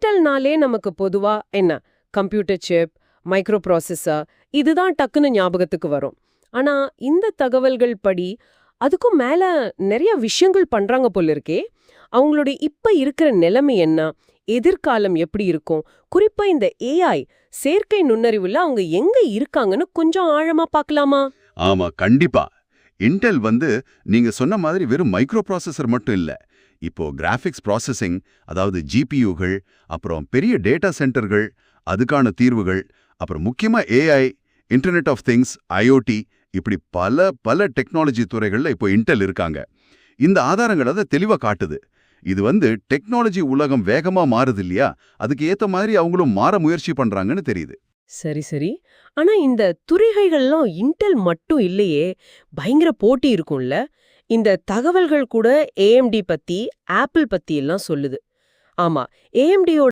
இன்டெல்னாலே நமக்கு பொதுவா என்ன கம்ப்யூட்டர் சிப், மைக்ரோ ப்ராசஸர் இதுதான் டக்குன்னு ஞாபகத்துக்கு வரும். ஆனா இந்த தகவல்கள் படி அதுக்கும் மேல நிறைய விஷயங்கள் பண்றாங்க போல இருக்கே. அவங்களுடைய இப்ப இருக்கிற நிலைமை என்ன, எதிர்காலம் எப்படி இருக்கும், குறிப்பா இந்த ஏஐ செயற்கை நுண்ணறிவுல அவங்க எங்க இருக்காங்கன்னு கொஞ்சம் ஆழமா பார்க்கலாமா? ஆமா, கண்டிப்பா. இன்டெல் நீங்க சொன்ன மாதிரி வெறும் மைக்ரோ ப்ராசஸர் மட்டும் இல்ல. இப்போ கிராஃபிக்ஸ் ப்ராசஸிங், அதாவது ஜிபியுகள், அப்புறம் பெரிய டேட்டா சென்டர்கள், அதுக்கான தீர்வுகள், அப்புறம் முக்கியமா AI, internet of things, IoT, இப்படி பல பல டெக்னாலஜி துறைகள்ல இப்போ இன்டெல் இருக்காங்க. இந்த ஆதாரங்கள் அதை தெளிவா காட்டுது. இது டெக்னாலஜி உலகம் வேகமா மாறுது இல்லையா, அதுக்கு ஏத்த மாதிரி அவங்களும் மாற முயற்சி பண்றாங்கன்னு தெரியுது. சரி சரி. ஆனா இந்த துறைகள்லாம் இன்டெல் மட்டும் இல்லையே, பயங்கர போட்டி இருக்கும்ல. இந்த தகவல்கள் கூட ஏஎம்டி பத்தி, ஆப்பிள் பத்தி எல்லாம் சொல்லுது. ஆமா, ஏஎம்டியோட